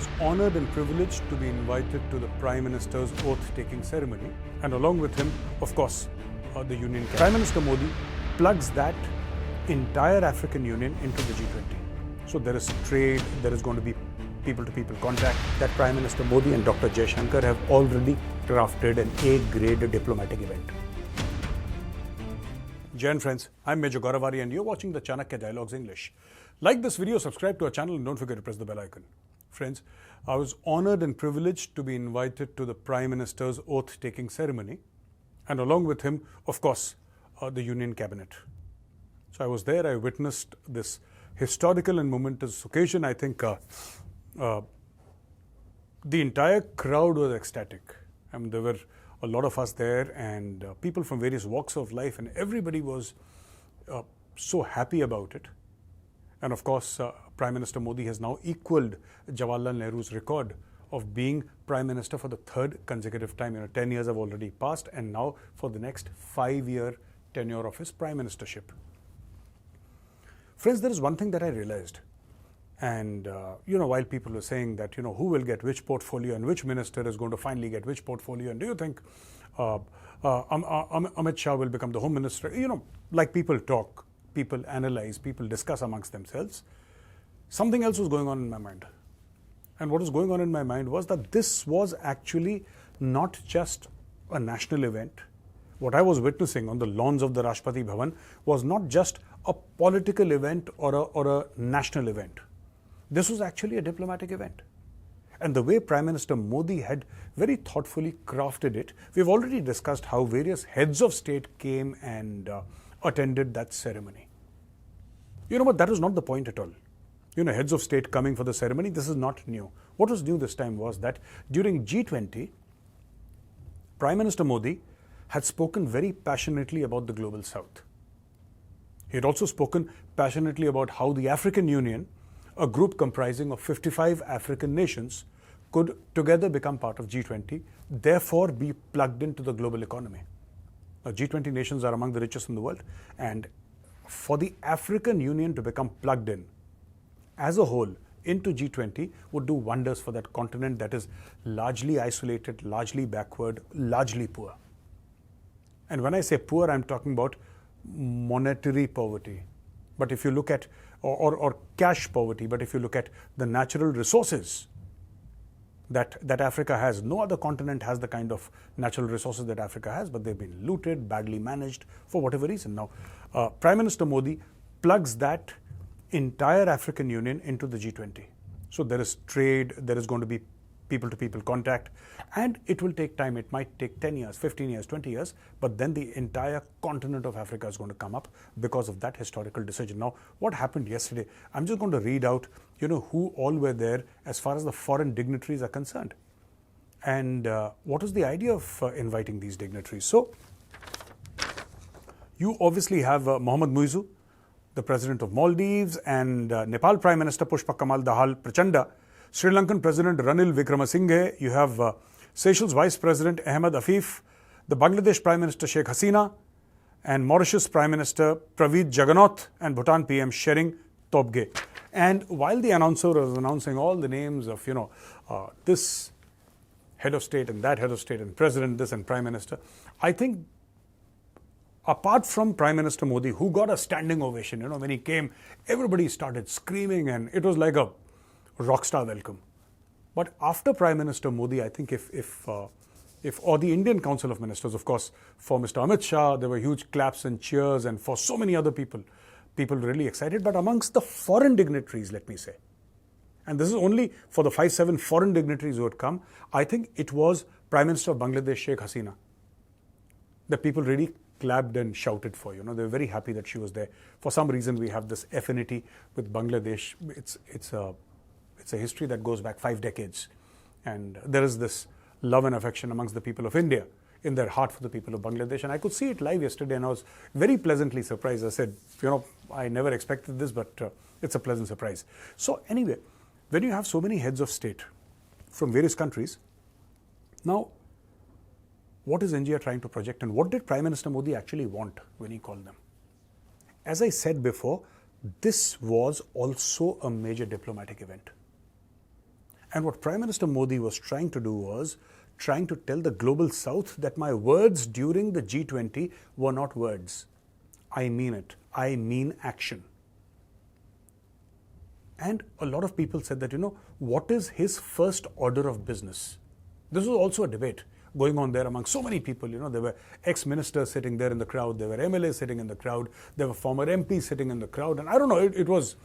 was honored and privileged to be invited to the Prime Minister's oath-taking ceremony, and along with him, of course, the Union Cabinet. Prime Minister Modi plugs that entire African Union into the G20. So there is trade, there is going to be people-to-people contact. That Prime Minister Modi and Dr. Jaishankar have already crafted an A-grade diplomatic event. Jai Hind friends, I'm Major Gaurav Arya and you're watching the Chanakya Dialogues English. Like this video, subscribe to our channel and don't forget to press the bell icon. Friends, I was honored and privileged to be invited to the Prime Minister's oath-taking ceremony, and along with him, of course, the Union Cabinet. So I was there, I witnessed this historical and momentous occasion. I think the entire crowd was ecstatic. I mean, there were a lot of us there and people from various walks of life, and everybody was so happy about it. And of course, Prime Minister Modi has now equaled Jawaharlal Nehru's record of being Prime Minister for the third consecutive time. 10 years have already passed, and now for the next 5-year tenure of his Prime Ministership. Friends, there is one thing that I realized. And, while people were saying that, who will get which portfolio and which minister is going to finally get which portfolio, and do you think Amit Shah will become the Home Minister? Like people talk, people analyze, people discuss amongst themselves. Something else was going on in my mind. And what was going on in my mind was that this was actually not just a national event. What I was witnessing on the lawns of the Rashtrapati Bhavan was not just a political event or a national event. This was actually a diplomatic event. And the way Prime Minister Modi had very thoughtfully crafted it, we've already discussed how various heads of state came and attended that ceremony. But that was not the point at all. Heads of state coming for the ceremony, this is not new. What was new this time was that during G20, Prime Minister Modi had spoken very passionately about the Global South. He had also spoken passionately about how the African Union, a group comprising of 55 African nations, could together become part of G20, therefore be plugged into the global economy. Now, G20 nations are among the richest in the world, and for the African Union to become plugged in as a whole into G20 would do wonders for that continent that is largely isolated, largely backward, largely poor. And when I say poor, I'm talking about monetary poverty. But if you look at, or cash poverty, but if you look at the natural resources that Africa has, no other continent has the kind of natural resources that Africa has, but they've been looted, badly managed, for whatever reason. Now, Prime Minister Modi plugs that entire African Union into the G20. So there is trade, there is going to be people-to-people contact, and it will take time. It might take 10 years, 15 years, 20 years, but then the entire continent of Africa is going to come up because of that historical decision. Now, what happened yesterday? I'm just going to read out, who all were there as far as the foreign dignitaries are concerned. And what was the idea of inviting these dignitaries? So, you obviously have Mohammed Muizzu, the President of Maldives, and Nepal Prime Minister Pushpa, Kamal, Dahal, Prachanda, Sri Lankan President Ranil Vikramsinghe, you have Seychelles Vice President Ahmed, Afif, the Bangladesh Prime Minister Sheikh Hasina, and Mauritius Prime Minister Pravind Jugnauth, and Bhutan PM Sheikh Tobgay. And while the announcer was announcing all the names of, this head of state and that head of state and president, this and prime minister, I think apart from Prime Minister Modi, who got a standing ovation, when he came, everybody started screaming and it was like a rockstar welcome. But after Prime Minister Modi, I think if or the Indian Council of Ministers, of course, for Mr. Amit Shah, there were huge claps and cheers, and for so many other people really excited. But amongst the foreign dignitaries, let me say, and this is only for the 5-7 foreign dignitaries who had come, I think it was Prime Minister of Bangladesh Sheikh Hasina that people really clapped and shouted for. They were very happy that she was there. For some reason, we have this affinity with Bangladesh. It's a history that goes back 5 decades. And there is this love and affection amongst the people of India in their heart for the people of Bangladesh. And I could see it live yesterday and I was very pleasantly surprised. I said, I never expected this, but it's a pleasant surprise. So anyway, when you have so many heads of state from various countries, now, what is India trying to project and what did Prime Minister Modi actually want when he called them? As I said before, this was also a major diplomatic event. And what Prime Minister Modi was trying to do was trying to tell the global south that my words during the G20 were not words. I mean it. I mean action. And a lot of people said that, what is his first order of business? This was also a debate going on there among so many people. There were ex-ministers sitting there in the crowd. There were MLAs sitting in the crowd. There were former MPs sitting in the crowd. And I don't know, it was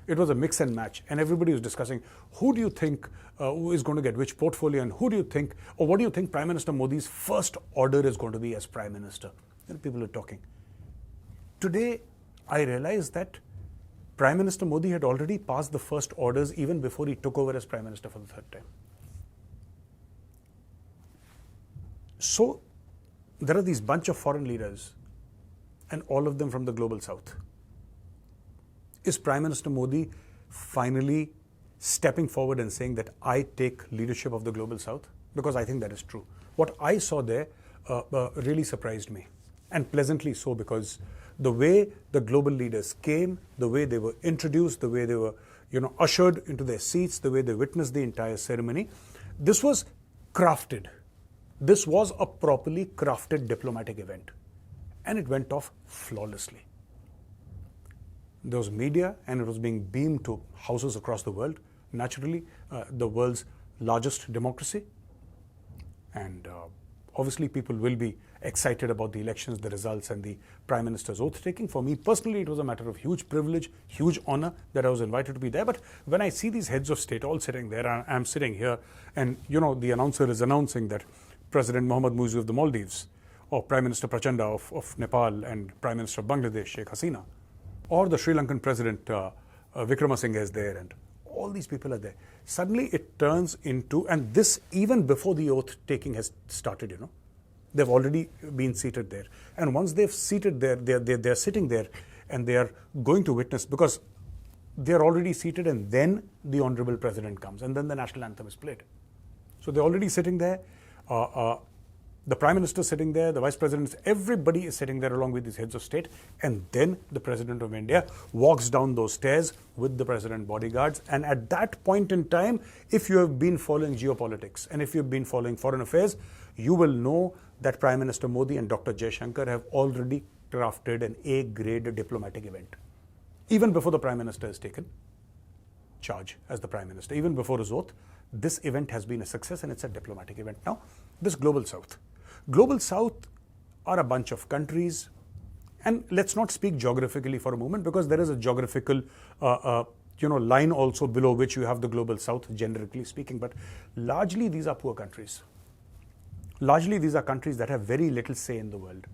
a mix and match. And everybody was discussing, who do you think who is going to get which portfolio, and who do you think, or what do you think Prime Minister Modi's first order is going to be as Prime Minister? People are talking. Today, I realized that Prime Minister Modi had already passed the first orders even before he took over as Prime Minister for the third time. So, there are these bunch of foreign leaders, and all of them from the global south. Is Prime Minister Modi finally stepping forward and saying that I take leadership of the global south? Because I think that is true. What I saw there really surprised me, and pleasantly so, because the way the global leaders came, the way they were introduced, the way they were ushered into their seats, the way they witnessed the entire ceremony, this was crafted. This was a properly crafted diplomatic event, and it went off flawlessly. There was media, and it was being beamed to houses across the world. Naturally, the world's largest democracy. And obviously, people will be excited about the elections, the results, and the Prime Minister's oath taking. For me personally, it was a matter of huge privilege, huge honor that I was invited to be there. But when I see these heads of state all sitting there, I'm sitting here, and the announcer is announcing that President Mohammed Muizzu of the Maldives, or Prime Minister Prachanda of Nepal, and Prime Minister of Bangladesh, Sheikh Hasina, or the Sri Lankan President Vikramsinghe is there, and all these people are there. Suddenly it turns into, and this even before the oath taking has started, they've already been seated there. And once they've seated there, they're sitting there, and they are going to witness, because they're already seated, and then the Honorable President comes, and then the national anthem is played. So they're already sitting there. The Prime Minister is sitting there, the Vice President, everybody is sitting there along with these heads of state, and then the President of India walks down those stairs with the President bodyguards. And at that point in time, if you have been following geopolitics and if you've been following foreign affairs, you will know that Prime Minister Modi and Dr. Jaishankar have already crafted an A-grade diplomatic event. Even before the Prime Minister has taken charge as the Prime Minister, even before his oath, this event has been a success, and it's a diplomatic event. Now, this Global South. Global South are a bunch of countries, and let's not speak geographically for a moment, because there is a geographical line also below which you have the Global South, generically speaking, but largely these are poor countries. Largely these are countries that have very little say in the world.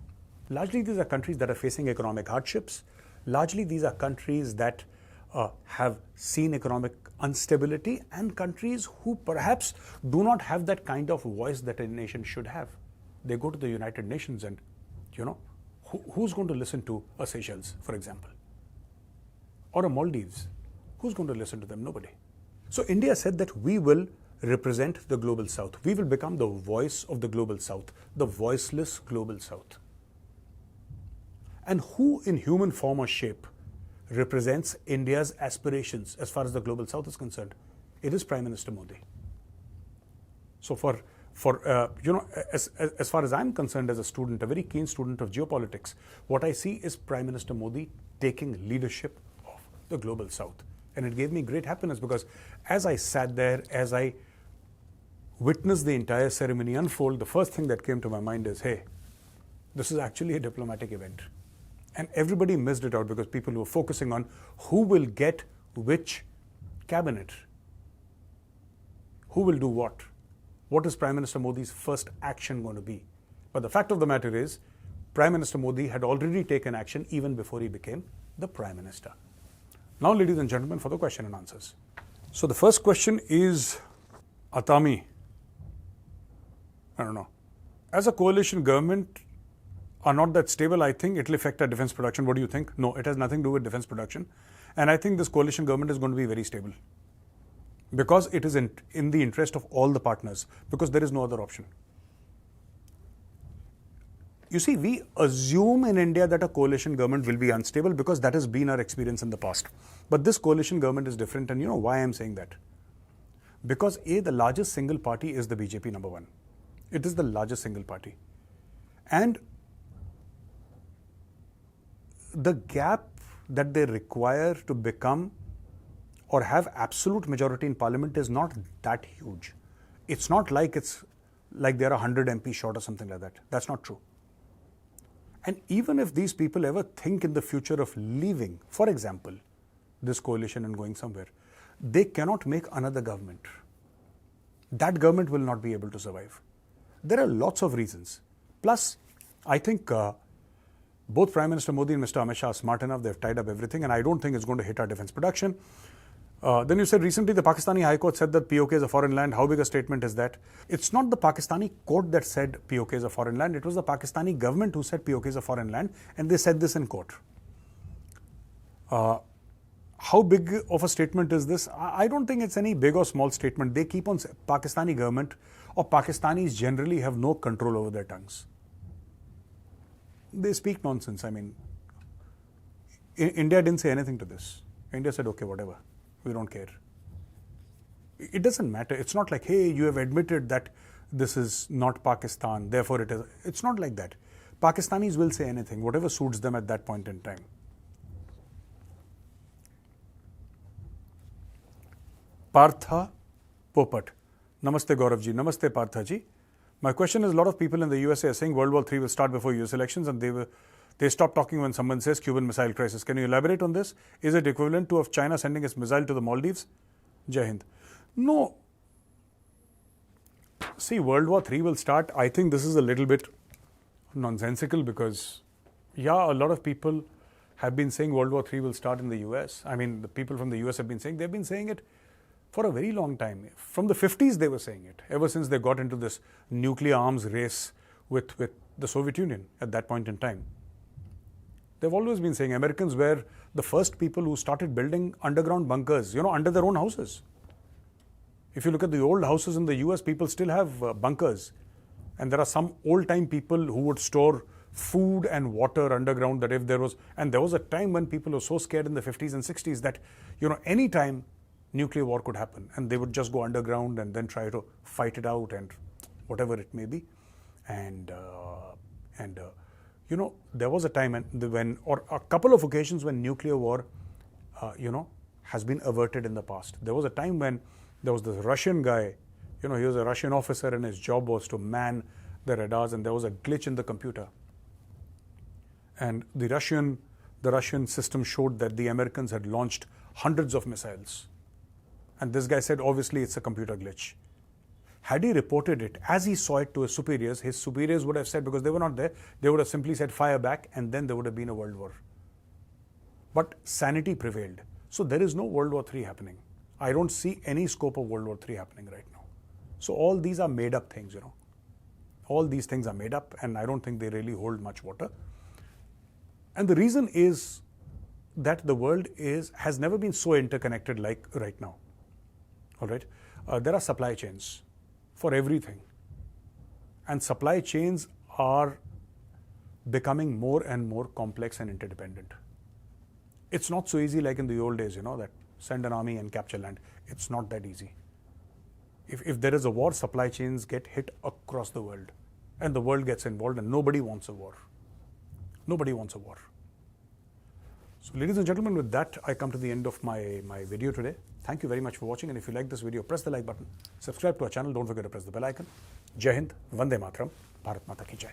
Largely these are countries that are facing economic hardships. Largely these are countries that have seen economic instability, and countries who perhaps do not have that kind of voice that a nation should have. They go to the United Nations, and who's going to listen to a Seychelles, for example, or a Maldives? Who's going to listen to them? Nobody. So India said that we will represent the Global South. We will become the voice of the Global South, the voiceless Global South. And who in human form or shape represents India's aspirations as far as the Global South is concerned? It is Prime Minister Modi. So as far as I'm concerned as a student, a very keen student of geopolitics, what I see is Prime Minister Modi taking leadership of the Global South. And it gave me great happiness, because as I sat there, as I witnessed the entire ceremony unfold, the first thing that came to my mind is, hey, this is actually a diplomatic event. And everybody missed it out, because people were focusing on who will get which cabinet, who will do what is Prime Minister Modi's first action going to be. But the fact of the matter is, Prime Minister Modi had already taken action even before he became the Prime Minister. Now, ladies and gentlemen, for the question and answers. So the first question is, Atami, I don't know, as a coalition government are not that stable, I think it will affect our defense production. What do you think? No, it has nothing to do with defense production. And I think this coalition government is going to be very stable, because it is in the interest of all the partners, because there is no other option. You see, we assume in India that a coalition government will be unstable, because that has been our experience in the past. But this coalition government is different, and you know why I'm saying that? Because the largest single party is the BJP, number one. It is the largest single party. And the gap that they require to become or have absolute majority in parliament is not that huge. It's not like they're 100 MP short or something like that. That's not true. And even if these people ever think in the future of leaving, for example, this coalition and going somewhere, they cannot make another government. That government will not be able to survive. There are lots of reasons. Plus, I think both Prime Minister Modi and Mr. Amit Shah are smart enough. They've tied up everything, and I don't think it's going to hit our defense production. Then you said recently the Pakistani High Court said that POK is a foreign land. How big a statement is that? It's not the Pakistani court that said POK is a foreign land. It was the Pakistani government who said POK is a foreign land, and they said this in court. How big of a statement is this? I don't think it's any big or small statement. They keep on Pakistani government or Pakistanis generally have no control over their tongues. They speak nonsense. I mean, India didn't say anything to this. India said, okay, whatever. We don't care. It doesn't matter. It's not like, hey, you have admitted that this is not Pakistan, therefore it is. It's not like that. Pakistanis will say anything, whatever suits them at that point in time. Partha Popat. Namaste Gaurav ji. Namaste Partha ji. My question is, a lot of people in the USA are saying World War III will start before US elections, and they stop talking when someone says Cuban Missile Crisis. Can you elaborate on this? Is it equivalent to of China sending its missile to the Maldives? Jai Hind. No. See, World War III will start. I think this is a little bit nonsensical because, yeah, a lot of people have been saying World War III will start in the US. I mean, the people from the US have been saying, they've been saying it for a very long time. From the 50s they were saying it, ever since they got into this nuclear arms race with the Soviet Union at that point in time. They've always been saying Americans were the first people who started building underground bunkers, under their own houses. If you look at the old houses in the US, people still have bunkers. And there are some old-time people who would store food and water underground, that if there was... And there was a time when people were so scared in the 50s and 60s that, any time nuclear war could happen, and they would just go underground and then try to fight it out and whatever it may be. And there was a time or a couple of occasions when nuclear war, has been averted in the past. There was a time when there was this Russian guy, he was a Russian officer and his job was to man the radars, and there was a glitch in the computer. And the Russian system showed that the Americans had launched hundreds of missiles. And this guy said, obviously, it's a computer glitch. Had he reported it as he saw it to his superiors would have said, because they were not there, they would have simply said fire back, and then there would have been a world war. But sanity prevailed. So there is no World War III happening. I don't see any scope of World War III happening right now. So all these are made up things, All these things are made up, and I don't think they really hold much water. And the reason is that the world has never been so interconnected like right now. All right? There are supply chains for everything. And supply chains are becoming more and more complex and interdependent. It's not so easy like in the old days, that send an army and capture land. It's not that easy. If there is a war, supply chains get hit across the world. And the world gets involved, and nobody wants a war. Nobody wants a war. So ladies and gentlemen, with that, I come to the end of my video today. Thank you very much for watching, and if you like this video, press the like button, subscribe to our channel, don't forget to press the bell icon. Jai Hind, Vande Mataram, Bharat Mata Ki Jai.